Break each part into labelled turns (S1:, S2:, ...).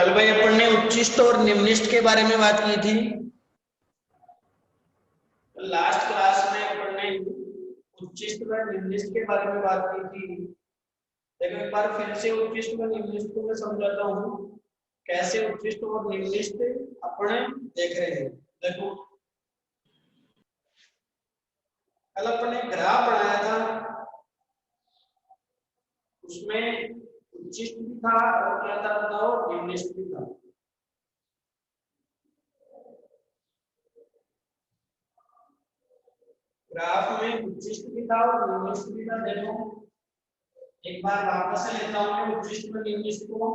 S1: कल भाई अपन ने उच्चिष्ट और निम्निष्ट के बारे में बात की थी। लास्ट क्लास में अपन ने उच्चिष्ट व निम्निष्ट के बारे में बात की थी। लेकिन एक बार फिर से उच्चिष्ट व निम्निष्ट को मैं समझाता हूँ कैसे उच्चिष्ट और निम्निष्ट अपने देख रहे हैं। देखो कल अपन ने ग्राफ बनाया था, उसमें उच्चिष्ट भी था और क्या था बताओ, निम्निष्ट भी था। ग्राफ में उच्चिष्ट भी था और निम्निष्ट भी था। देखो एक बार वापस से लेता हूं मैं उच्चिष्ट और निम्निष्ट को।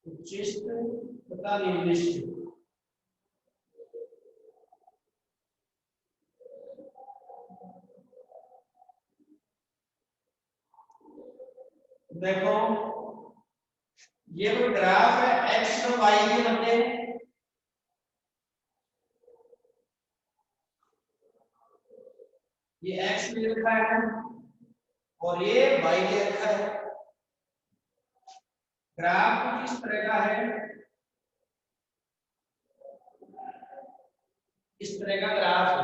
S1: उच्चिष्ट तथा निम्निष्ट, देखो ये कोई ग्राफ है एक्स और वाई के मध्य, ये एक्स ले रखा है और ये वाई ले रखा है। ग्राफ कुछ इस तरह का है, इस तरह का ग्राफ है।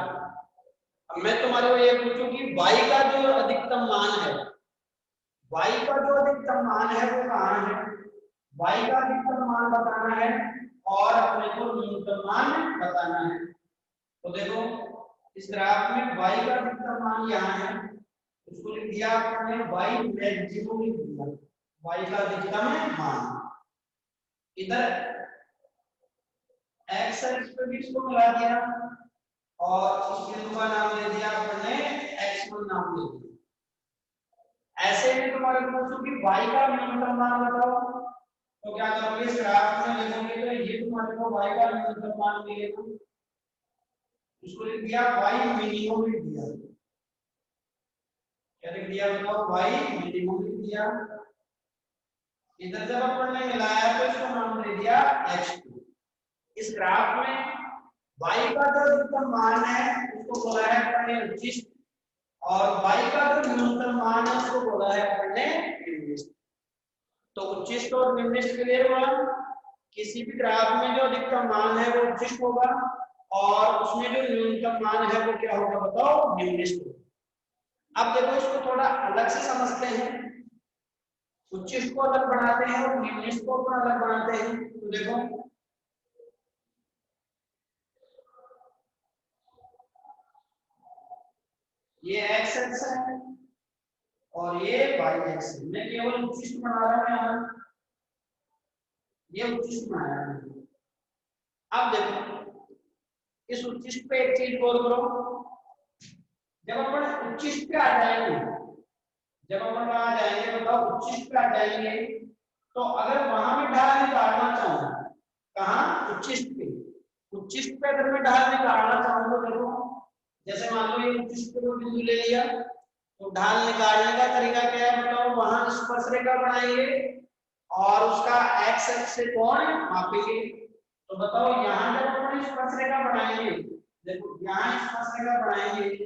S1: अब मैं तुम्हारे को ये पूछूं कि वाई का जो अधिकतम मान है, वाई का जो अधिकतम मान है वो कहाँ है? वाई का अधिकतम मान बताना है और अपने को न्यूनतम मान बताना है। तो देखो इस ग्राफ में y का अधिकतम मान यहाँ है, उसको लिख दिया आपने y मैक्सिमम लिख दिया, y का अधिकतम मान। इधर x एक्स पे भी इसको मिला दिया और इस बिंदु का नाम दे दिया आपने x1 नाम दे दिया। ऐसे में तुम्हारे को पूछूं कि y का न्यूनतम मान बताओ, तो क्या करोगे, इस ग्राफ में देखोगे तो ये तुम्हारे को y का न्यूनतम मान मिलेगा, इसको लिख दिया y मिनिमम लिख दिया। क्या लिख दिया बताओ, y मिनिमम लिख दिया। इधर जब अपन ने मिलाया तो इसको नाम दे दिया x2। इस ग्राफ में y का जो अधिकतम मान है उसको बोला है अपन ने उच्चिष्ट और y का जो न्यूनतम मान है उसको बोला है अपन ने निम्निष्ट। तो उच्चिष्ट और निम्निष्ट क्लियर हुआ। किसी भी ग्राफ में जो अधिकतम मान है वो उच्चिष्ट होगा और उसमें जो न्यूनतम मान है वो क्या होगा बताओ, निम्निष्ट। अब देखो इसको थोड़ा अलग से समझते हैं, उच्चिष्ट को अलग बनाते हैं और निम्निष्ट को अपना अलग बनाते हैं। तो देखो ये x एक्स है और ये y एक्स है। मैं केवल उच्चिष्ट बना रहा हूं यहाँ, ये उच्चिष्ट बनाया है। अब देखो इस उच्चिष्ट पे एक चीज गौर करो, जब अपन उच्चिष्ट पे आ जाएंगे, जब अपन वहां जाएंगे बताओ उच्चिष्ट पे आ जाएंगे, तो अगर वहां में ढाल निकालना चाहूं, कहां, उच्चिष्ट पे, उच्चिष्ट पे अगर मैं ढाल निकालना चाहूं तो देखो जैसे मान लो ये उच्चिष्ट पे बिंदु ले लिया, तो ढाल निकालने का तरीका क्या है बताओ, वहां स्पर्श रेखा बनाएंगे और उसका x अक्ष से कोण मापेंगे। तो बताओ यहाँ जब अपन स्पर्श रेखा बनाएंगे, देखो यहाँ स्पर्श रेखा बनाएंगे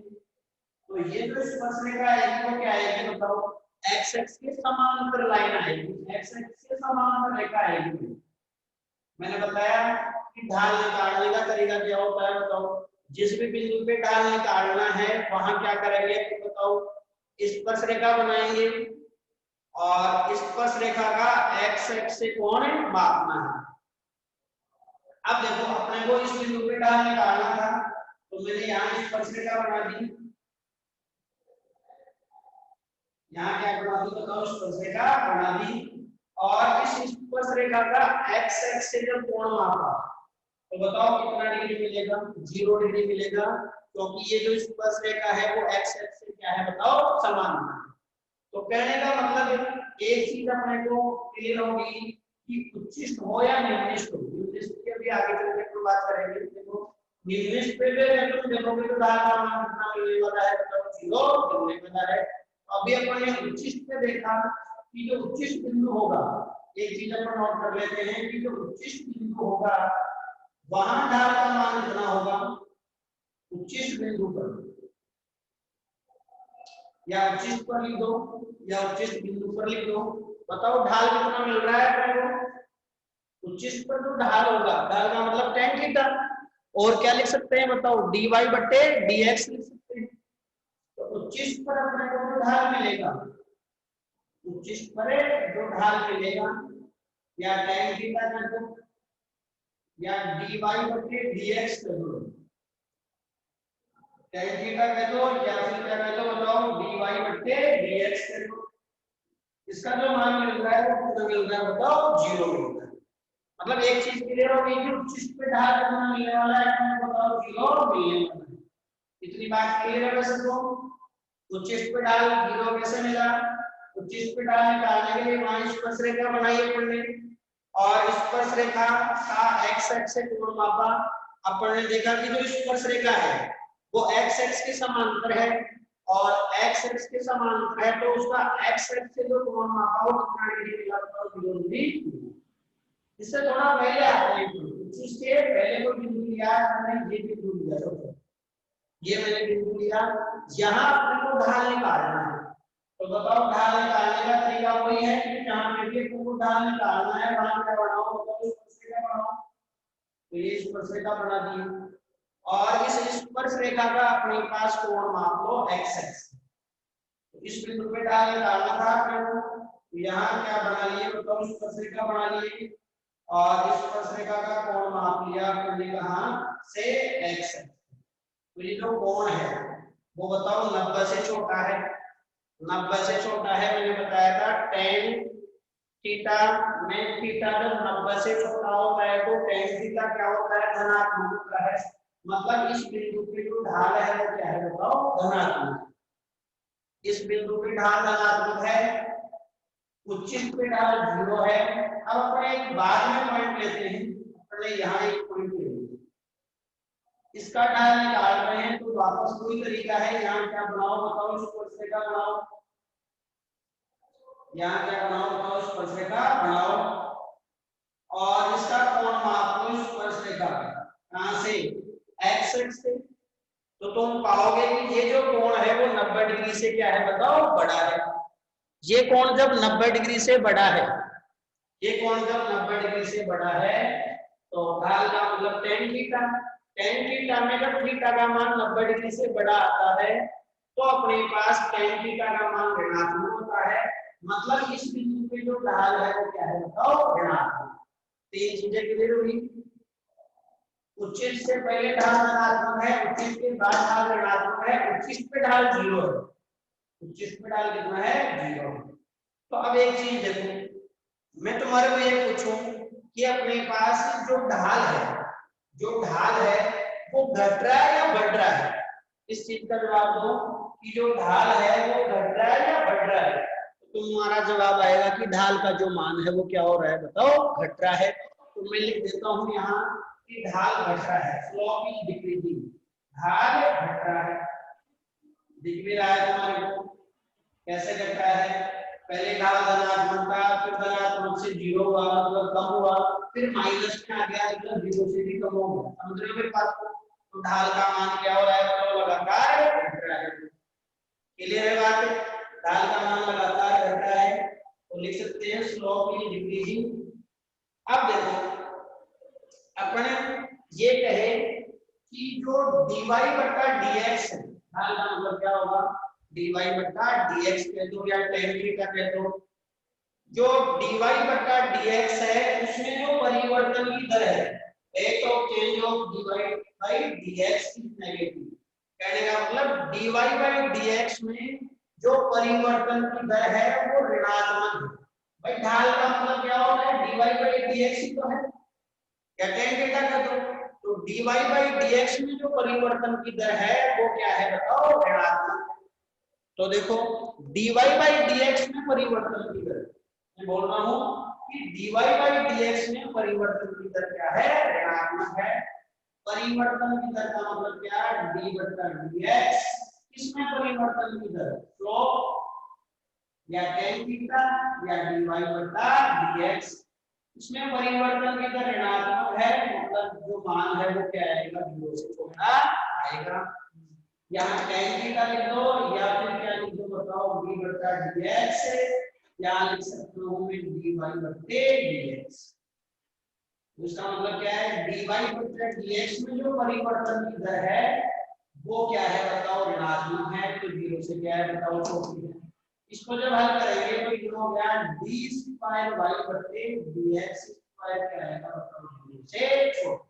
S1: तो ये जो स्पर्श रेखा आएगी वो क्या आएगी बताओ, x अक्ष के समांतर लाइन आएगी, x अक्ष के समांतर रेखा आएगी। मैंने बताया कि ढाल निकालने का तरीका क्या होता है बताओ, जिस भी बिंदु पे ढाल निकालना है वहां क्या करेंगे तो बताओ, स्पर्श रेखा बनाएंगे और स्पर्श रेखा का x अक्ष से कोण मापना है। अब देखो अपने को इस बिंदु पे ढाल निकालना था तो मैंने यहाँ स्पर्श रेखा बना दी, यहाँ क्या बना दी बताओ, स्पर्श रेखा बना दी और इस स्पर्श रेखा का x अक्ष से जब कोण मापा तो बताओ कितना डिग्री मिलेगा, 0 डिग्री मिलेगा, क्योंकि ये जो स्पर्श रेखा है वो x अक्ष से क्या है बताओ, समान है। तो कहने का मतलब एक चीज अपने को क्लियर होगी कि उच्चिष्ट हो या निम्निष्ट हो, निम्निष्ट की अभी आगे चलकर हम बात करेंगे। देखो निम्निष्ट पे तुम देखोगे तो ढाल का मान कितना मिलने वाला है बताओ, 0 मिलने वाला है। अभी अपन ने उच्चिष्ट पे देखा कि जो उच्चिष्ट बिंदु होगा, एक चीज अपन नोट कर लेते हैं कि जो उच्चिष्ट बिंदु होगा वहां ढाल का मान कितना होगा, उच्चिष्ट बिंदु पर या उच्चिष्ट पर लिख दो या उच्चिष्ट बिंदु पर लिख दो। बताओ ढाल कितना मिल रहा है अपने को? उच्चिष्ट पर जो ढाल होगा, ढाल का मतलब tan थीटा, और क्या लिख सकते हैं बताओ, dy बटे dx लिख सकते हैं। तो उच्चिष्ट पर अपने को जो ढाल मिलेगा, उच्चिष्ट पर जो ढाल मिलेगा, या tan थीटा कर दो या dy बटे dx कर दो, tan थीटा कर दो या फिर क्या कर दो बताओ, dy बटे dx कर दो। इसका जो मान मिल रहा है वो कितना मिल रहा है बताओ, 0 मिल रहा है। मतलब एक चीज क्लियर हो गई कि उच्चिष्ट पे ढाल कितना मिलने वाला है, हमें बताओ 0 मिलने वाला है। इतनी बात क्लियर है सबको? उच्चिष्ट पे ढाल 0 कैसे मिला? उच्चिष्ट पे ढाल निकालने के लिए वहां स्पर्श रेखा बनाई अपन ने, और स्पर्श रेखा का x एक्स से कोण मापा। अपन ने देखा कि जो स्पर्श रेखा है वो x एक्स के समांतर है, और x एक्स के समांतर है तो उसका x एक्स से जो कोण मापा वो कितना डिग्री मिला बताओ, 0 डिग्री। इससे थोड़ा पहले आते हैं, इसके पहले को बिंदु लिया हमने, ये बिंदु लिया तो ये मैंने बिंदु लिया, यहाँ अपने को ढाल निकालना है। तो बताओ ढाल निकालने का तरीका वही है कि जहां पे भी तुमको ढाल निकालना है वहां क्या बनाओ, बताओ स्पर्श रेखा बनाओ। तो ये स्पर्श रेखा बना दी, और इस स्पर्श रेखा का अपने पास कोण माप लो x एक्स। तो इस बिंदु पे ढाल निकालना था अपने को, तो यहाँ क्या बना लिए बताओ, स्पर्श रेखा बना लिए, और इस स्पर्श रेखा का कोण माप लिया हमने कहां से, x एक्स। तो ये जो कोण है वो बताओ 90 से छोटा है, 90 से छोटा है, मैंने बताया था tan थीटा में, थीटा जब 90 से छोटा होता है तो tan थीटा क्या होता है, धनात्मक होता है। मतलब इस बिंदु पे जो ढाल है वो क्या है बताओ, धनात्मक। इस बिंदु पे ढाल धनात्मक है, उच्चिष्ट पे ढाल 0 है। अब अपन एक बाद में पॉइंट लेते हैं, अपने यहाँ एक पॉइंट ले लेते हैं, इसका ढाल निकाल रहे हैं तो वापस कोई तरीका है, यहाँ क्या बनाओ बताओ, स्पर्श रेखा बनाओ, यहाँ क्या बनाओ बताओ, स्पर्श रेखा बनाओ, और इसका कोण माप लो स्पर्श रेखा का, कहां से, x एक्स से। तो तुम पाओगे कि ये जो कोण है वो 90 डिग्री से क्या है बताओ, बड़ा है। ये कोण जब 90 डिग्री से बड़ा है, ये कोण जब 90 डिग्री से बड़ा है तो ढाल का मतलब tan थीटा, tan थीटा में जब थीटा का मान 90 डिग्री से बड़ा आता है तो अपने पास tan थीटा का मान ऋणात्मक होता है। मतलब इस बिंदु पे जो ढाल है वो क्या है बताओ, ऋणात्मक। तीन चीजें क्लियर हुई। उच्चिष्ट से पहले ढाल धनात्मक है, उच्चिष्ट के बाद ढाल ऋणात्मक है, उच्चिष्ट पे ढाल 0 है, उच्चिष्ट पे ढाल कितना है, 0। तो अब एक चीज देखो, मैं तुम्हारे को ये पूछूं कि अपने पास जो ढाल है, जो ढाल है वो घट रहा है या बढ़ रहा है? इस चीज का जवाब दो कि जो ढाल है वो घट रहा है या बढ़ रहा है। तो तुम्हारा जवाब आएगा कि ढाल का जो मान है वो क्या हो रहा है बताओ, घट रहा है। तो मैं लिख देता हूं यहाँ कि ढाल घट रहा है, स्लोप इज डिक्रीजिंग, ढाल घट रहा है। दिख भी रहा है तुम्हारे को कैसे घट रहा है, पहले ढाल धनात्मक था, फिर धनात्मक से 0 हुआ मतलब कम हुआ, फिर माइनस में आ गया मतलब 0 से भी कम हो गया। समझ रहे हो मेरी बात को? तो ढाल का मान क्या हो रहा है मतलब लगातार घट रहा है। क्लियर है बात? ढाल का मान लगातार घट रहा है, तो लिख सकते हैं स्लोप इज डिक्रीजिंग। अब देखो अपने ये कहे कि जो dy बटा dx है, ढाल का मतलब क्या होगा, dy बटा dx कह दो या tan थीटा कह दो। जो dy बटा dx है उसमें जो परिवर्तन की दर है, rate of change of dy by dx is negative. कहने का मतलब dy बाय dx में जो परिवर्तन की दर है वो ऋणात्मक है। भाई ढाल का मतलब क्या होता है, dy बाय dx ही तो है, या tan थीटा कर दो। तो dy बाय dx में जो परिवर्तन की दर है वो क्या है बताओ, ऋणात्मक। तो देखो dy बाय dx में परिवर्तन की दर, मैं बोल रहा हूं कि dy बाय dx में परिवर्तन की दर क्या है, ऋणात्मक है। परिवर्तन की दर का मतलब क्या है, d बटा dx। किसमें परिवर्तन की दर, स्लोप या tan थीटा या dy बटा dx। इसमें परिवर्तन की दर ऋणात्मक है, मतलब जो मान है वो क्या आएगा, 0 से छोटा आएगा। यहाँ tan थीटा लिख दो या फिर क्या लिख दो बताओ, d बटा dx, या लिख सकते हो मैं dy बटे dx। इसका मतलब क्या है, dy बटे dx में जो परिवर्तन की दर है वो क्या है बताओ, ऋणात्मक है, तो 0 से क्या है बताओ, छोटी है। इसको जब हल करेंगे तो ये हो गया d स्क्वायर y बटे dx स्क्वायर क्या आएगा बताओ, 0 से छोटा।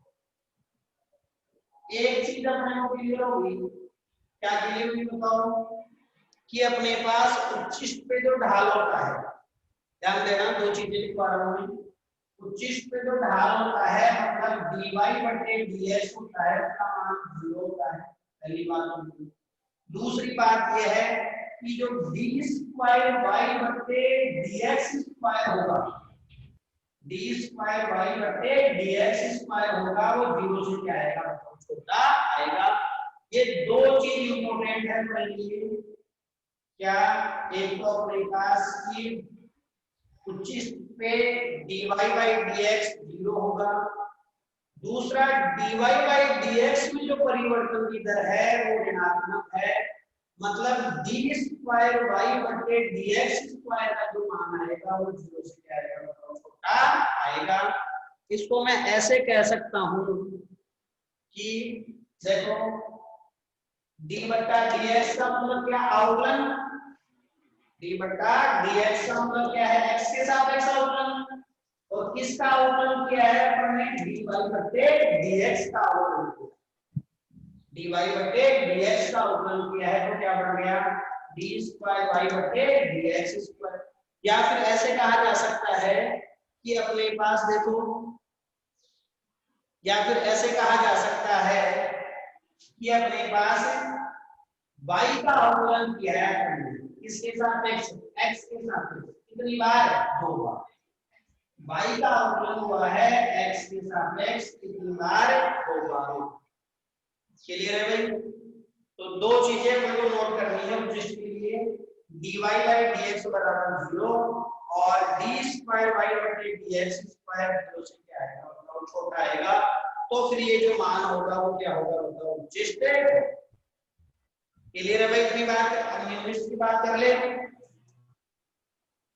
S1: एक चीज अपने को क्लियर होगी, क्या क्लियर हुई बताओ, कि अपने पास उच्चिष्ट पे जो ढाल होता है, ध्यान देना दो चीजें लिखवा रहा हूं मैं, उच्चिष्ट पे जो ढाल होता है मतलब dy बटे dx होता है, उसका मान 0 होता है, पहली बात। दूसरी बात यह है कि जो d स्क्वायर y बटे dx स्क्वायर होगा, d स्क्वायर y बटे dx स्क्वायर होगा, वो 0 से क्या आएगा बताओ, छोटा आएगा। ये दो चीज इंपॉर्टेंट है पढ़ने के लिए। क्या, एक तो अपने पास की उच्चिष्ट पे dy by dx 0 होगा, दूसरा dy by dx में जो परिवर्तन की दर है वो ऋणात्मक है, मतलब d स्क्वायर y बटे dx स्क्वायर का जो मान आएगा वो 0 से क्या आएगा बताओ, छोटा आएगा। इसको मैं ऐसे कह सकता हूं कि देखो d बटा dx का मतलब क्या, अवकलन, d बटा dx का मतलब क्या है, x के सापेक्ष अवकलन, और किसका अवकलन किया है अपन ने, dy बटे dx का अवकलन किया, dy बटे dx का अवकलन किया है, तो क्या बन गया, d स्क्वायर y बटे dx स्क्वायर। या फिर ऐसे कहा जा सकता है कि अपने पास देखो, या फिर ऐसे कहा जा सकता है कि अपने पास y का अवकलन किया है अपन ने, किसके सापेक्ष, x के सापेक्ष, कितनी बार, 2 बार। y का अवकलन हुआ है x के सापेक्ष कितनी बार, 2 बार। क्लियर है भाई। तो दो चीजें मेरे को नोट करनी है उच्चिष्ट के लिए, dy by dx बराबर 0 और d स्क्वायर y बटे dx स्क्वायर 0 से क्या आएगा मतलब छोटा आएगा, तो फिर ये जो मान होगा वो क्या होगा बताओ, उच्चिष्ट। क्लियर है भाई इतनी बात। अब निम्नलिखित की बात कर ले,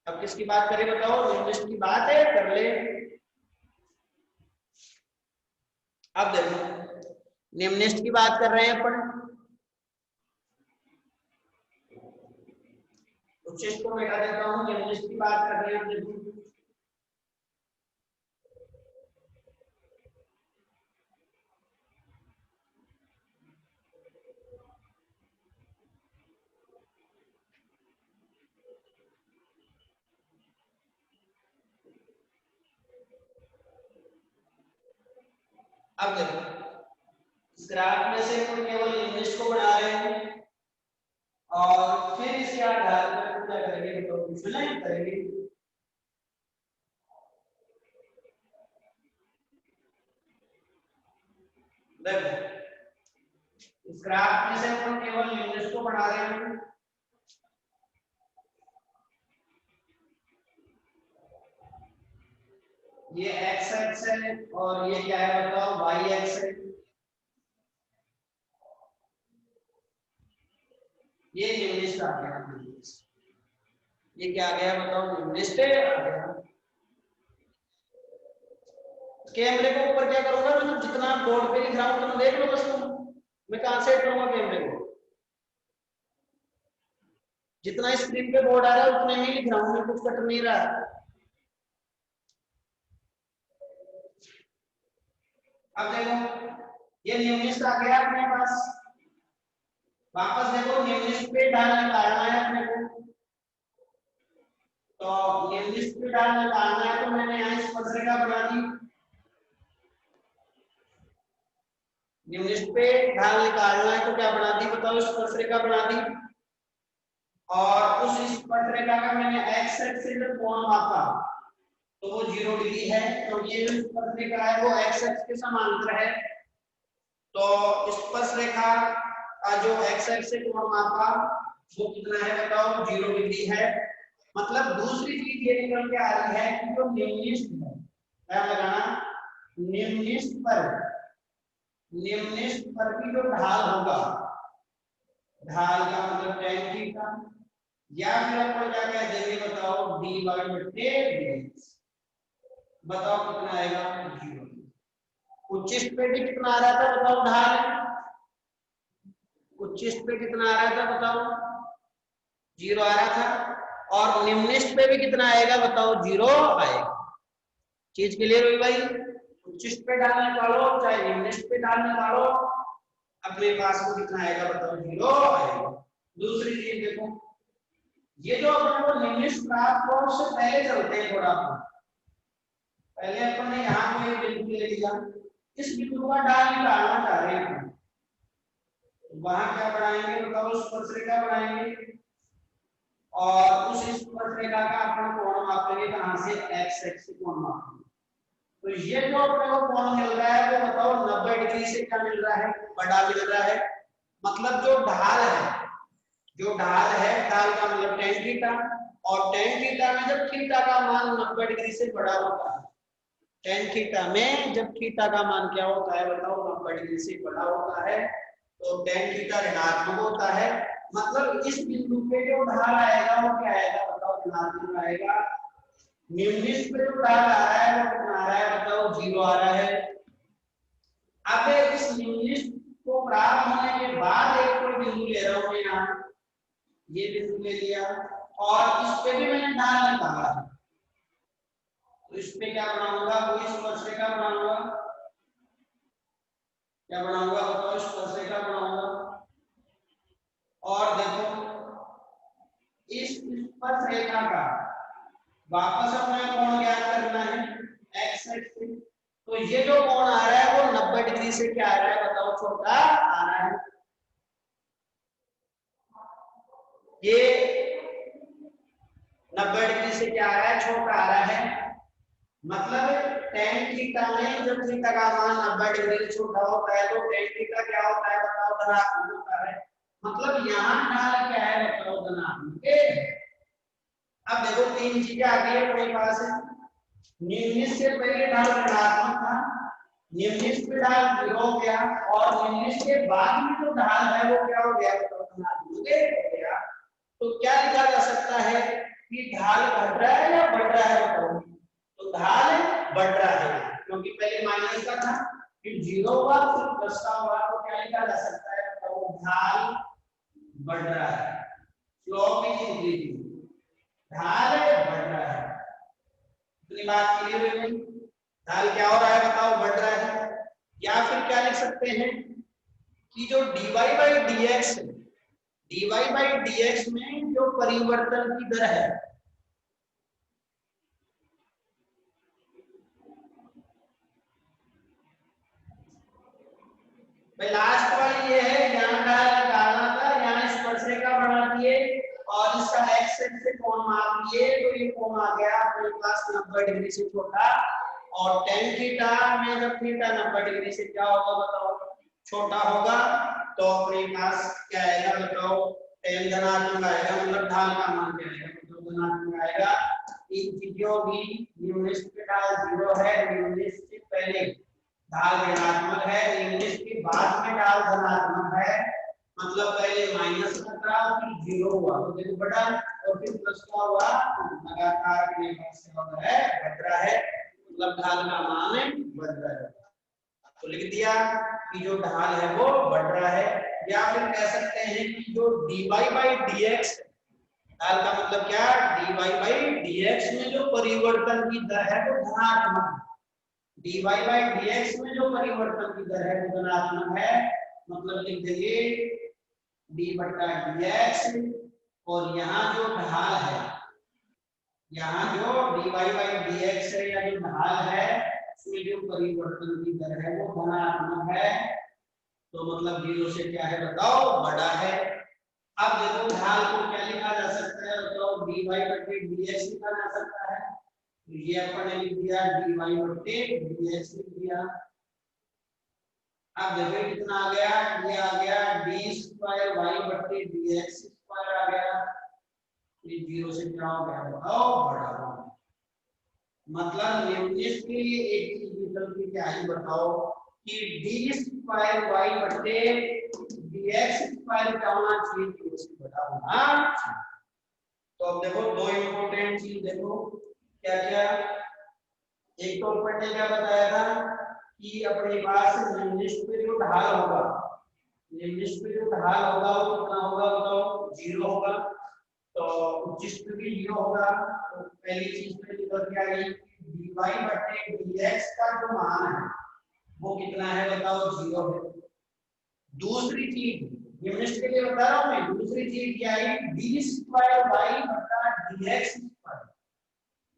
S1: अब किसकी बात करें बताओ, निम्नलिखित की बात है कर ले। अब देखो निम्नलिखित की बात कर रहे हैं अपन, उच्चिष्ट को मिटा देता हूं, निम्नलिखित की बात कर रहे हैं। देखो अब देखो इस ग्राफ में से हम केवल निम्नलिखित को बना रहे हैं और फिर इसके आधार पर हम क्या करेंगे, कंक्लूजन करेंगे। देखो इस ग्राफ में से हम केवल निम्नलिखित को बना रहे हैं, ये x एक्स है और ये क्या है बताओ, y एक्स है। ये निम्नलिखित आ गया, ये क्या आ गया बताओ, निम्नलिखित आ गया। कैमरे को ऊपर क्या करूंगा, मैं जितना बोर्ड पे लिख रहा हूं तुम देख लो बस, तुम मैं कहां से करूंगा कैमरे को, जितना स्क्रीन पे बोर्ड आ रहा है उतने में लिख रहा हूं मैं, कुछ कट नहीं रहा। अब देखो ये निम्नलिखित आ गया अपने पास, वापस देखो निम्नलिखित पे ढाल निकालना है अपने को, तो निम्नलिखित पे ढाल निकालना है तो मैंने यहाँ स्पर्शरेखा बना दी, निम्नलिखित पे ढाल निकालना है तो क्या बना दी बताओ, स्पर्शरेखा बना दी, और उस स्पर्शरेखा का मैंने x एक्सिस से कोण मापा तो वो 0 डिग्री है, क्योंकि ये जो स्पर्शरेखा है वो x एक्सिस के समांतर है, तो स्पर्शरेखा का जो x एक्सिस से कोण मापा वो कितना है बताओ, 0 डिग्री है। मतलब दूसरी चीज ये निकल के आ रही है कि जो निम्नलिखित है, क्या लगाना, निम्नलिखित पर की जो ढाल होगा ढाल का मतलब tan थीटा, या फिर अपन क्या कह देंगे बताओ dy बटे dx। बताओ कितना आएगा 0। उच्चिष्ट पे भी कितना आ रहा था बताओ ढाल, उच्चिष्ट पे कितना आ रहा था बताओ 0 आ रहा था, और निम्निष्ट पे भी कितना आएगा बताओ 0 आएगा। चीज क्लियर हुई भाई? उच्चिष्ट पे ढाल निकालो चाहे निम्निष्ट पे ढाल निकालो, अपने पास को कितना आएगा बताओ 0 आएगा। दूसरी चीज देखो, ये जो अपन को निम्निष्ट प्राप्त हो उससे पहले चलते हैं थोड़ा। पहले अपन ने यहाँ को एक बिंदु ले लिया, इस बिंदु का ढाल निकालना चाह रहे हैं, वहां क्या बनाएंगे बताओ स्पर्शरेखा बनाएंगे, और उस स्पर्शरेखा का अपन कोण मापेंगे कहां से, x एक्सिस से कोण मापेंगे। तो ये जो अपने को कोण मिल रहा है वो बताओ 90 डिग्री से क्या मिल रहा है, बड़ा मिल रहा है। मतलब जो ढाल है, जो ढाल है, ढाल का मतलब tan थीटा, और tan थीटा में जब थीटा का मान 90 डिग्री से बड़ा होता है, tan थीटा में जब थीटा का मान क्या होता है बताओ 90 डिग्री से बड़ा होता है, तो tan थीटा ऋणात्मक होता है। मतलब इस बिंदु पे जो ढाल आएगा वो क्या आएगा बताओ ऋणात्मक आएगा। निम्निष्ट पे जो ढाल आ रहा है वो कितना आ रहा है बताओ 0 आ रहा है। अब इस निम्निष्ट को प्राप्त होने के बाद एक कोई बिंदु ले रहा हूं मैं यहाँ, ये बिंदु ले लिया, और इस पे भी मैंने ढाल निकाला, तो इस पे क्या बनाऊंगा, कोई स्पर्शरेखा बनाऊंगा। क्या बनाऊंगा बताओ, स्पर्शरेखा बनाऊंगा। और देखो इस स्पर्शरेखा का वापस अपने कोण ज्ञात करना है x एक्सिस, तो ये जो कोण आ रहा है वो 90 डिग्री से क्या आ रहा है बताओ छोटा आ रहा है। ये 90 डिग्री से क्या आ रहा है, छोटा आ रहा है। मतलब tan थीटा में जब थीटा का मान 90 डिग्री से छोटा होता है तो tan थीटा क्या होता है बताओ धनात्मक होता है। मतलब यहाँ ढाल क्या है बताओ धनात्मक। अब देखो तीन चीजें आ गई अपने पास। निम्निष्ट से पहले ढाल ऋणात्मक था, निम्निष्ट पे ढाल 0 हो गया, और निम्निष्ट के बाद में जो ढाल है वो क्या हो गया बताओ धनात्मक हो गया। तो क्या लिखा जा सकता है कि ढाल घट रहा है या बढ़ रहा है बताओ, तो ढाल बढ़ रहा है, क्योंकि पहले माइनस का था फिर 0 हुआ फिर प्लस का हुआ, तो क्या लिखा जा सकता है बताओ ढाल बढ़ रहा है। स्लोप इज इंक्रीजिंग, ढाल बढ़ रहा है। इतनी बात क्लियर है नहीं? ढाल क्या हो रहा है बताओ बढ़ रहा है। या फिर क्या लिख सकते हैं कि जो dy by dx, dy by dx में जो परिवर्तन की दर है, भाई लास्ट वाली ये है, यहाँ ढाल निकालना था, यहाँ स्पर्शरेखा बना दिए और इसका x एक्सिस से कोण माप लिए, तो ये कोण आ गया अपने पास 90 डिग्री से छोटा, और tan थीटा में जब थीटा 90 डिग्री से क्या होगा बताओ छोटा होगा, तो अपने पास क्या आएगा बताओ tan धनात्मक आएगा। मतलब ढाल का मान क्या आएगा तो धनात्मक आएगा। इन चीजों की निम्निष्ट पे ढाल 0 है, निम्निष्ट से पहले ढाल ऋणात्मक है, निम्निष्ट के बाद में ढाल धनात्मक है। मतलब पहले माइनस का था फिर 0 हुआ तो देखो बढ़ा, और फिर प्लस का हुआ लगातार अपने पास से बढ़ रहा है, घट रहा है, मतलब ढाल का मान बढ़ रहा है। तो लिख दिया कि जो ढाल है वो बढ़ रहा है। या फिर कह सकते हैं कि जो dy बाई dx, ढाल का मतलब क्या, dy बाई dx में जो परिवर्तन की दर है वो धनात्मक है। dy बाई dx में जो परिवर्तन की दर है वो धनात्मक है। मतलब लिख देंगे d बटा dx, और यहाँ जो ढाल है, यहाँ जो dy बाई dx है या जो ढाल है उसमें जो परिवर्तन की दर है वो धनात्मक है, तो मतलब 0 से क्या है बताओ बड़ा है। अब देखो ढाल को क्या लिखा जा सकता है बताओ dy बटे dx लिखा जा सकता है, तो ये अपन ने लिख दिया dy बटे dx लिख दिया। अब देखो कितना आ गया, ये आ गया d स्क्वायर y बटे dx स्क्वायर आ गया, ये 0 से क्या हो गया बताओ बड़ा हो। मतलब निम्नलिखित के लिए एक चीज विकल्प की क्या है बताओ कि d स्क्वायर y बटे dx dx स्क्वायर क्या होना चाहिए, जीरो से बड़ा होना चाहिए। तो अब देखो दो इंपॉर्टेंट चीज देखो क्या क्या। एक तो ऊपर ने क्या बताया था कि अपने पास निम्नलिखित पे जो ढाल होगा, निम्नलिखित पे जो ढाल होगा वो कितना होगा बताओ, जीरो होगा। तो उच्चिष्ट भी जीरो होगा। तो पहली चीज में निकल के आई dy बटे dx का जो मान है वो कितना है बताओ, जीरो है। दूसरी चीज निम्नलिखित के लिए बता रहा हूं मैं, दूसरी चीज क्या है, d स्क्वायर y बटा dx square,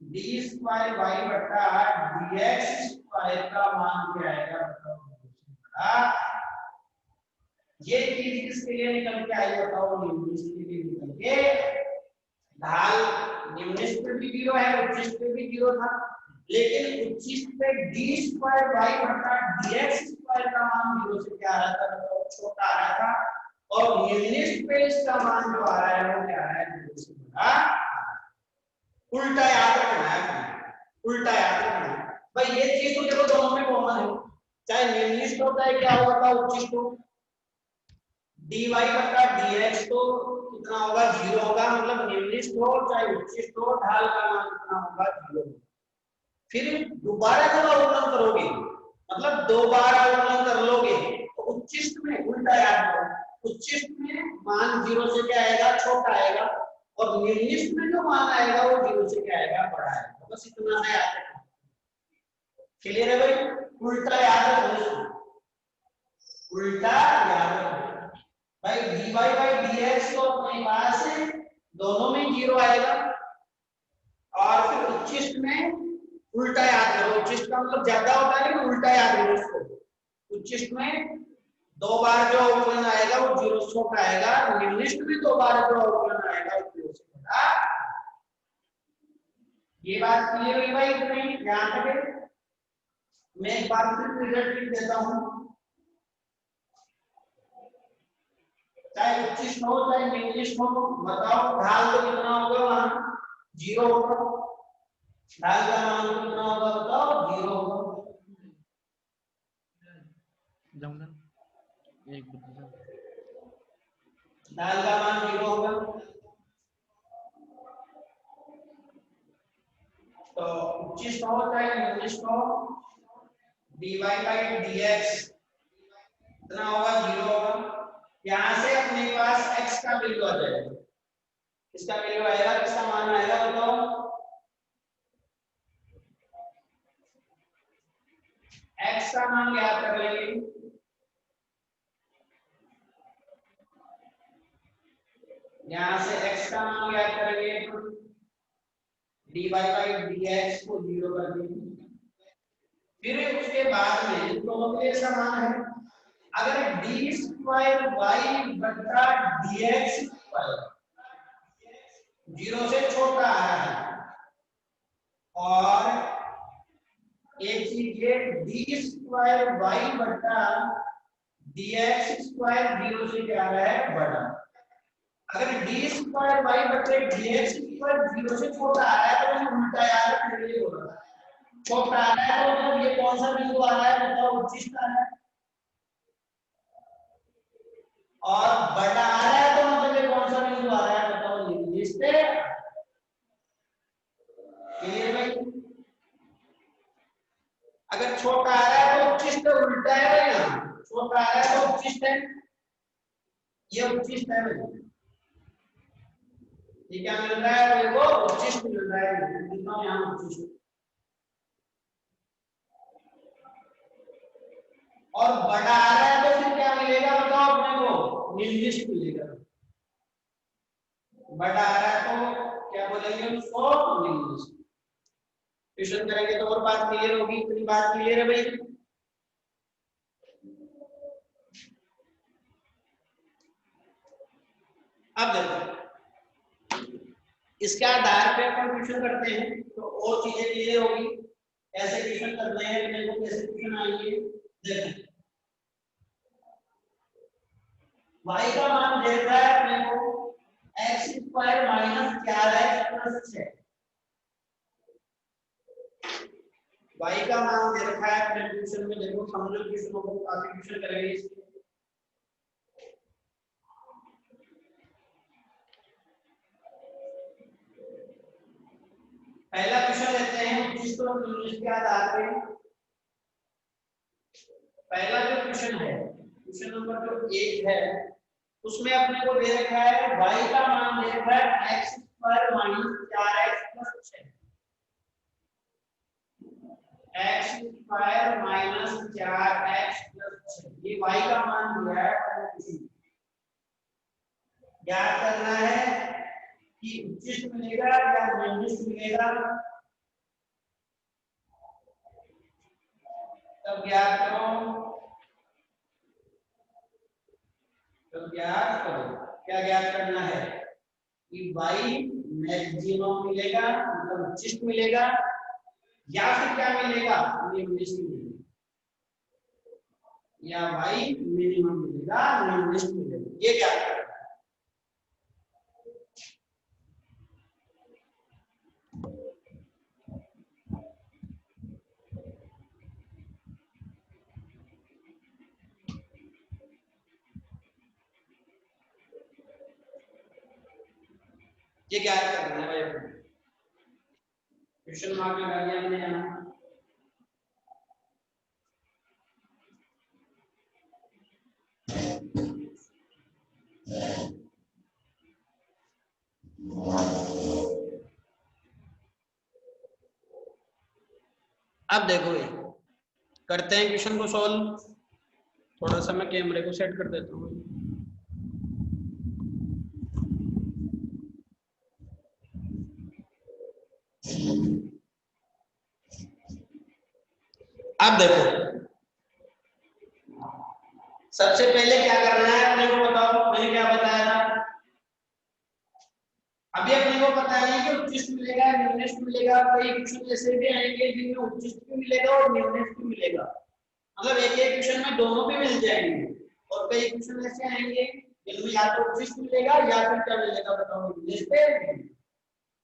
S1: d square y बटा dx स्क्वायर का मान क्या आएगा बताओ। ये चीज किसके लिए निकल के आई बताओ, निम्नलिखित के लिए निकल के। ढाल निम्नलिखित पे भी जीरो है, उच्चिष्ट पे भी जीरो था, लेकिन उच्चिष्ट पे d स्क्वायर y बटा dx स्क्वायर का मान जीरो से क्या आ रहा था बताओ, छोटा आ रहा था। और निम्नलिखित पे इसका मान जो आ रहा है वो क्या है, जीरो से बड़ा। उल्टा याद रखना है, उल्टा याद रखना है भाई। ये चीज तो देखो दोनों में कॉमन है, चाहे निम्नलिखित होता है क्या होगा उच्चिष्ट हो, dy बटा dx तो कितना होगा, जीरो होगा। मतलब निम्नलिखित हो चाहे उच्चिष्ट हो, ढाल का मान कितना होगा, जीरो। फिर दोबारा जब अवकलन करोगे, मतलब दो बार अवकलन कर लोगे, तो उच्चिष्ट में उल्टा याद करो, उच्चिष्ट में मान जीरो से क्या आएगा, छोटा आएगा। और निम्नलिखित में जो मान आएगा वो जीरो से क्या आएगा, बड़ा आएगा। बस इतना सा याद रखना। क्लियर है भाई, उल्टा याद रखना, उल्टा याद रखना भाई। dy बाई dx तो अपने पास दोनों में जीरो आएगा। और फिर उच्चिष्ट में उल्टा याद करो, उच्चिष्ट का मतलब ज्यादा होता है लेकिन उल्टा याद करो उसको। उच्चिष्ट में दो बार जो अवकलन आएगा वो जीरो से छोटा आएगा, निम्नलिखित में दो बार जो अवकलन आएगा वो जीरो से बड़ा। ये बात क्लियर हुई भाई कि नहीं, ध्यान रखें। मैं एक बार फिर रिजल्ट लिख देता हूं, चाहे उच्चिष्ट हो चाहे निम्नलिखित हो, बताओ ढाल तो कितना होगा, वहां जीरो होगा। ढाल का मान कितना होगा बताओ, जीरो होगा। ढाल का मान जीरो होगा। तो उच्चिष्ट हो चाहे निम्नलिखित हो, dy बाई dx कितना होगा, जीरो होगा। यहां से अपने पास x का वैल्यू आ जाएगा, इसका वैल्यू आएगा, इसका मान आएगा बताओ, x का मान ज्ञात कर लेंगे। यहां से x का मान ज्ञात करेंगे तो dy बाई dx को जीरो कर देंगे। फिर उसके बाद में दोनों के लिए समान है, अगर d स्क्वायर y बटा dx स्क्वायर जीरो से छोटा आ रहा है, और एक चीज ये d स्क्वायर y बटा dx स्क्वायर जीरो से क्या आ रहा है, बड़ा। अगर d स्क्वायर y बटे dx स्क्वायर जीरो से छोटा आ रहा है तो मैं उल्टा याद रखने के लिए बोल रहा हूं। छोटा आ रहा है तो मतलब ये कौन सा बिंदु आ रहा है बताओ, उच्चिष्ट आ रहा है। और बड़ा आ रहा है तो मतलब ये कौन सा बिंदु आ रहा है बताओ, निम्नलिखित। क्लियर भाई। अगर छोटा आ रहा है तो उच्चिष्ट उल्टा है भाई, ना छोटा आ रहा है तो उच्चिष्ट है, ये उच्चिष्ट है भाई। ये क्या मिल रहा है मेरे को, उच्चिष्ट मिल रहा है, लिखता हूं यहां उच्चिष्ट। और बड़ा आ रहा है तो फिर क्या मिलेगा बताओ अपने को, निम्नलिखित मिलेगा। बड़ा आ रहा है तो क्या बोलेंगे उसको, निम्नलिखित। ट्यूशन करेंगे तो और बात क्लियर होगी, इतनी बात क्लियर है भाई। अब देखो इसके आधार पे अपन ट्यूशन करते हैं तो और चीजें क्लियर होगी, कैसे ट्यूशन करते हैं, मेरे को कैसे ट्यूशन आएंगे। देखो y का मान दे रहा है अपने को x square minus 4x plus 6। y का मान दे रखा है अपने ट्यूशन में, देखो समझो ट्यूशन को, काफी ट्यूशन करेंगे इसके। उच्चिष्ट और न्यूनिष्ठ के आधार पे पहला जो क्वेश्चन है, क्वेश्चन नंबर जो 1 है, उसमें अपने को दे रखा है y का मान दे रखा है x square minus 4x plus 6, x square minus 4x plus 6, ये y का मान दिया है। याद करना है कि उच्चिष्ट मिलेगा या न्यूनिष्ठ मिलेगा, तब याद करो, तब याद करो क्या याद करना है कि y मैक्सिमम मिलेगा मतलब उच्चिष्ट मिलेगा या फिर क्या मिलेगा, न्यूनिष्ठ मिलेगा, या y मिनिमम मिलेगा न्यूनिष्ठ मिलेगा, ये क्या करना है। ये क्या करना है भाई, क्वेश्चन मार्क लगा दिया मैंने यहाँ। अब देखो ये करते हैं क्वेश्चन को सॉल्व। थोड़ा सा मैं कैमरे को सेट कर देता हूँ। अब देखो सबसे पहले क्या करना है अपने को बताओ, मैंने क्या बताया था, अभी अपने को पता है कि उच्चिष्ट मिलेगा न्यूनिष्ठ मिलेगा, कई क्वेश्चन ऐसे भी आएंगे जिनमें उच्चिष्ट भी मिलेगा और न्यूनिष्ठ भी मिलेगा, मतलब एक एक क्वेश्चन में दोनों भी मिल जाएंगे, और कई क्वेश्चन ऐसे आएंगे जिनमें या तो उच्चिष्ट मिलेगा या फिर क्या मिलेगा, बताओ न्यूनिष्ठ।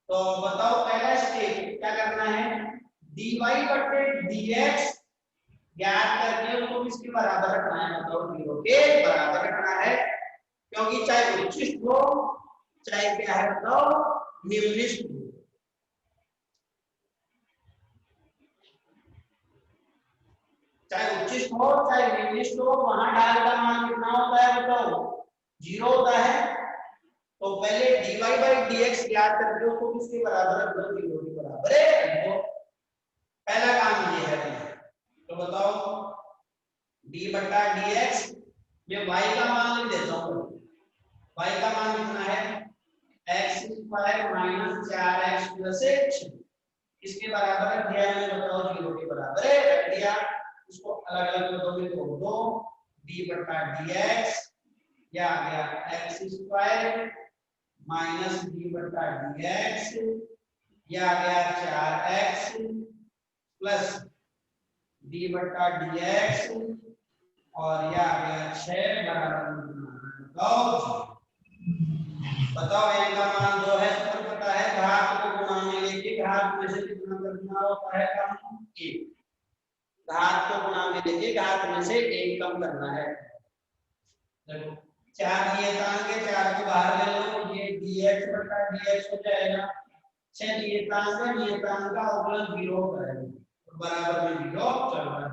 S1: तो बताओ पहला स्टेप क्या करना है, dy बटे dx ज्ञात करके उसको किसके बराबर रखना है, बताओ 0 के बराबर रखना है, क्योंकि चाहे उच्चिष्ट हो चाहे क्या है बताओ न्यूनिष्ठ हो, चाहे उच्चिष्ट हो चाहे न्यूनिष्ठ हो, वहां ढाल का मान कितना होता है बताओ 0 होता है। तो पहले dy by dx ज्ञात करके उसको किसके बराबर रख दो, 0 के बराबर है। तो पहला काम ये है, तो बताओ d बटा dx में y का मान लिख देता हूँ, y का मान कितना है x square minus 4x plus 6, इसके बराबर रख दिया मैंने, बताओ 0 के बराबर है रख दिया, इसको अलग अलग पदों में तोड़ दो, d बटा dx या आ गया x स्क्वायर माइनस d बटा dx या आ गया 4x प्लस d बटा dx और यह आ गया 6 बराबर, बताओ n का मान 2 है, सबको पता है घात को गुणा में लेके घात में से कितना करना होता है कम, 1, घात को गुणा में लेके घात में से 1 कम करना है। देखो 4 नियतांक है, 4 को बाहर ले लो, ये dx बटा dx हो जाएगा, 6 नियतांक है, नियतांक का अवकलन 0 करेंगे तो बराबर में 0 चल रहा है।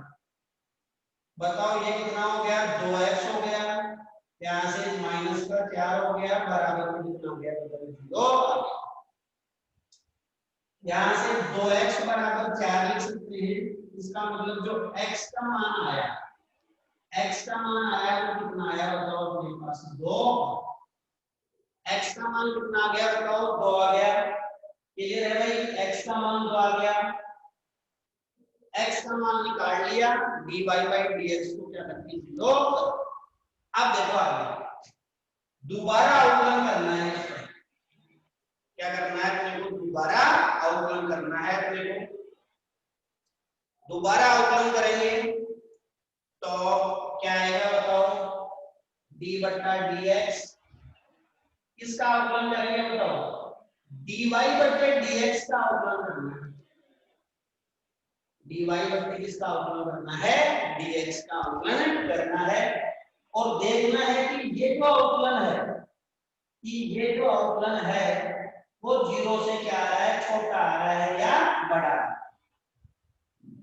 S1: बताओ ये कितना हो गया 2x हो गया, यहाँ से माइनस का 4 हो गया, बराबर में कितना हो गया, बताओ 0। यहाँ से 2x बराबर 4 लिख सकते हैं, इसका मतलब जो x का मान आया, x का मान आया वो कितना आया बताओ अपने पास 2, x का मान कितना आ गया बताओ 2 आ गया, क्लियर है भाई, x का मान 2 आ गया, x का मान निकाल लिया, dy by dx को क्या करते हैं 0। अब देखो आगे दोबारा अवकलन करना है, क्या करना है अपने को, दोबारा अवकलन करना है अपने को, दोबारा अवकलन करेंगे तो क्या आएगा बताओ d बटा dx, किसका अवकलन करेंगे बताओ, dy बटे dx का अवकलन करना है, dy बटे किसका अवकलन करना है, dx का अवकलन करना है, और देखना है कि ये जो अवकलन है, कि ये जो अवकलन है वो 0 से क्या आ रहा है, छोटा आ रहा है या बड़ा,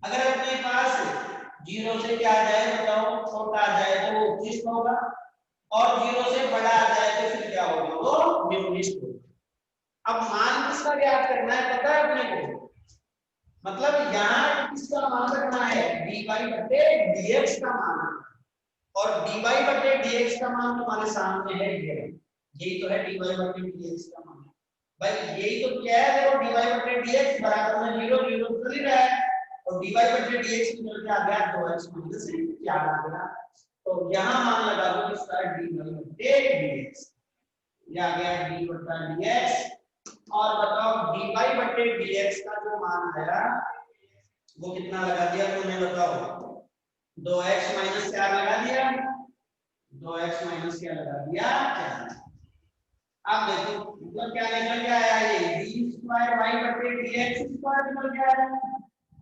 S1: अगर अपने पास 0 से क्या आ जाए बताओ, छोटा आ जाए तो वो उत्कृष्ट होगा, और 0 से बड़ा आ जाए तो फिर क्या होगा, वो निम्नलिखित होगा। अब मान किसका ज्ञात करना है पता है अपने को, मतलब यहाँ किसका मान रखना है, dy बटे dx का मान, और dy बटे dx का मान तुम्हारे सामने है, यही तो है dy बटे dx का मान। भाई यही तो क्या है, देखो dy बटे dx बराबर में 0, 0 चल ही रहा है, और dy बटे dx निकल के आ गया 2x माइनस 4 आ गया। तो यहाँ मान लगा दो किसका, dy बटे dx, ये आ गया d बटा dx। और बताओ dy बटे dx का जो मान आया वो कितना लगा दिया तुमने बताओ, 2x माइनस 4 लगा दिया, 2x माइनस क्या लगा दिया 4। अब देखो मतलब क्या निकल के आया, ये d स्क्वायर y बटे dx स्क्वायर निकल के आया।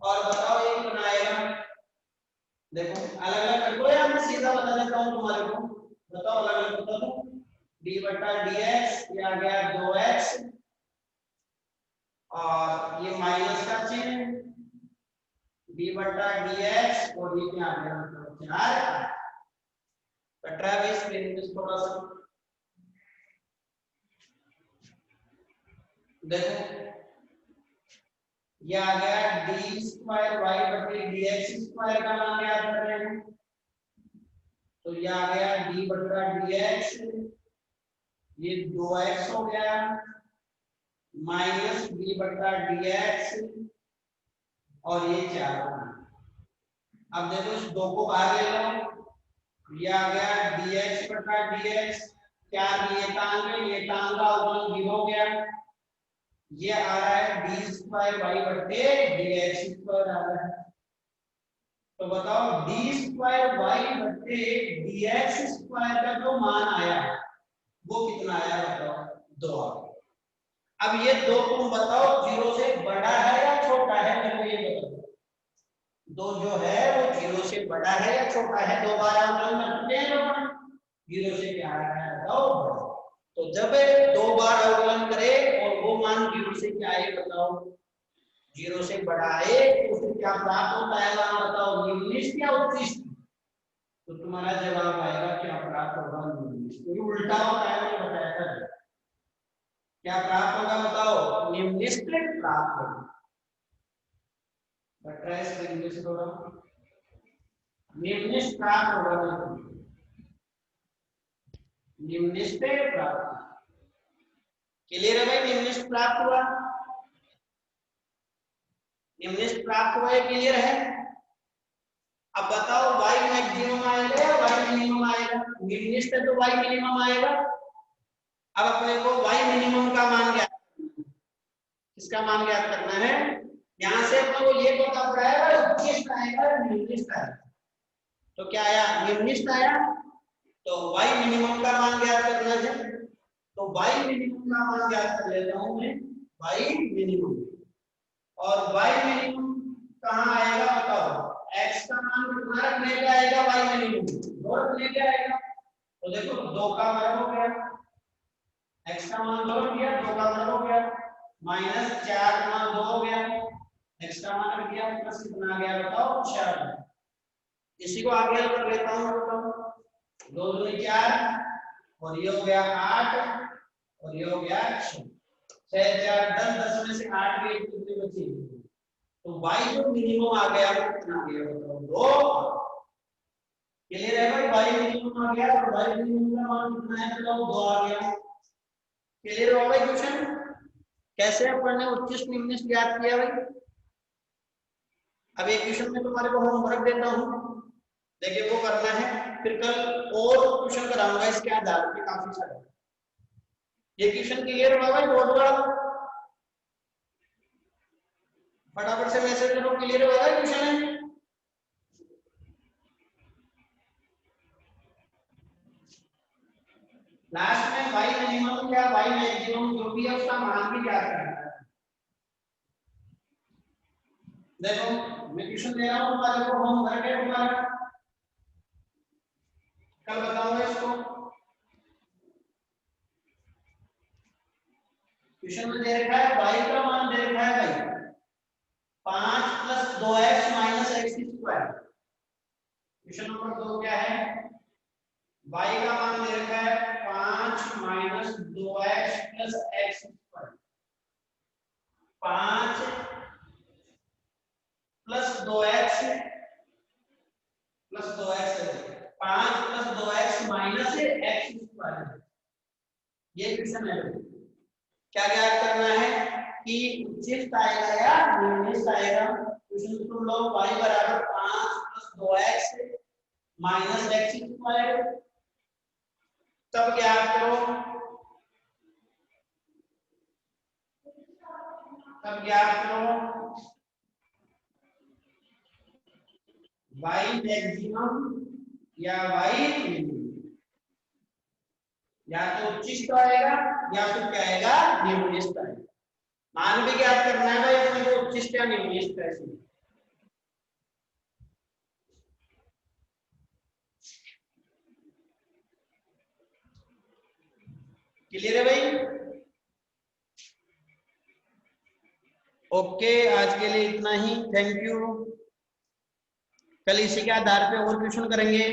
S1: और बताओ ये कितना आएगा, देखो अलग अलग कर दो या मैं सीधा बता देता हूं तुम्हारे को, बताओ अलग अलग बता दो, d बटा dx ये आ गया 2x, और ये माइनस का चिन्ह d बटा dx, और ये क्या आ गया मतलब 4। कट रहा है भाई स्क्रीन पे थोड़ा सा, देखो ये आ गया डी स्क्वायर वाई बटे डी एक्स स्क्वायर का मान याद कर रहे हैं, तो ये आ गया डी बटा डी एक्स, ये 2x हो गया माइनस डी बटा डी एक्स, और ये 4 हो गया। अब देखो इस 2 को बाहर ले लो, ये आ गया dx बटा dx, क्या ये टांग का अवकलन 0 हो गया, ये आ रहा है डी स्क्वायर वाई बटे डी एक्स स्क्वायर आ रहा है। तो बताओ डी स्क्वायर वाई बटे डी एक्स स्क्वायर का जो मान आया वो कितना आया बताओ, 2 आ गया। अब ये 2 तुम बताओ 0 से बड़ा है या छोटा है, मेरे को ये बताओ, 2 जो है वो 0 से बड़ा है या छोटा है, 2 बार अवकलन कर चुके हैं लोग, 0 से क्या आ रहा है बताओ। तो जब 2 बार अवकलन करे और वो मान 0 से क्या आए बताओ, 0 से बड़ा है, तो फिर क्या प्राप्त होता है वहां बताओ, निम्नलिखित या उत्कृष्ट, तो तुम्हारा जवाब आएगा क्या प्राप्त होगा, निम्नलिखित। तो ये उल्टा होता है, मैंने बताया था, क्या प्राप्त होगा बताओ, निम्नलिखित प्राप्त होगा। बट ट्राई स्क्रीन से थोड़ा, निम्नलिखित प्राप्त होगा, निम्नलिखित प्राप्त, क्लियर है भाई, निम्नलिखित प्राप्त हुआ, निम्नलिखित प्राप्त हुआ है, क्लियर है। अब बताओ y मैक्सिमम आएगा या y मिनिमम आएगा, निम्नलिखित है तो y मिनिमम आएगा। अब अपने को y मिनिमम का मान ज्ञात, किसका मान ज्ञात करना है, यहां से अपने को ये पता पड़ा है उत्कृष्ट आएगा निम्नलिखित आएगा, तो क्या आया, निम्नलिखित आया, तो y मिनिमम का मान ज्ञात करना है, तो y मिनिमम का मान ज्ञात कर लेता हूं मैं, y मिनिमम, और y मिनिमम कहां आएगा बताओ, x का मान कितना रखने पे आएगा, y मिनिमम 2 रखने पे आएगा, तो देखो 2 का वर्ग हो गया, x का मान 2 रख दिया, 2 का वर्ग हो गया, माइनस 4 का मान 2 हो गया, x का मान रख दिया, प्लस कितना आ गया बताओ 4। इसी को आगे कर लेता हूं, बताओ 2 दूनी 4, और ये हो गया 8, और ये हो गया 6, 6 4 10, 10 में से 8 गए कितने बचे, तो y जो मिनिमम आ गया वो कितना आ गया बताओ, 2। क्लियर है भाई, y मिनिमम आ गया, और y मिनिमम का मान कितना है बताओ, 2 आ गया। क्लियर हो भाई क्वेश्चन, कैसे अपन ने उत्कृष्ट निम्नलिखित ज्ञात किया भाई। अब एक क्वेश्चन में तुम्हारे को होमवर्क देता हूं, देखिए वो करना है, फिर कल और क्वेश्चन कराऊंगा इसके आधार पे काफी सारे। ये क्वेश्चन क्लियर हुआ भाई, बहुत बड़ा, फटाफट से मैसेज करो, क्लियर हुआ भाई क्वेश्चन है। लास्ट में y मिनिमम या y मैक्सिमम जो भी है उसका मान भी ज्ञात करना है। देखो मैं क्वेश्चन दे रहा हूं, तुम्हारे को होमवर्क है तुम्हारा, कल बताऊंगा इसको। क्वेश्चन में दे रखा है y का मान दे रखा है भाई 5 + 2x - x²। क्वेश्चन नंबर 2 क्या है, y का मान दे रखा है 5 - 2x + x²। 5 + 2x + 2x 5 + 2x - x²। ये क्वेश्चन है। क्या ज्ञात करना है कि उच्चिष्ट आएगा या निम्निष्ट आएगा। क्वेश्चन तुम लोग y = 5 + 2x - x²। तब ज्ञात करो, y मैक्सिमम या y मिनिमम। या तो उच्चिष्ट आएगा या फिर क्या आएगा, निम्निष्ट आएगा। मान भी ज्ञात करना है भाई अपने को, उच्चिष्ट या निम्निष्ट कैसे। क्लियर है भाई? ओके, आज के लिए इतना ही। Thank you. कल इसी के आधार पे और क्वेश्चन करेंगे।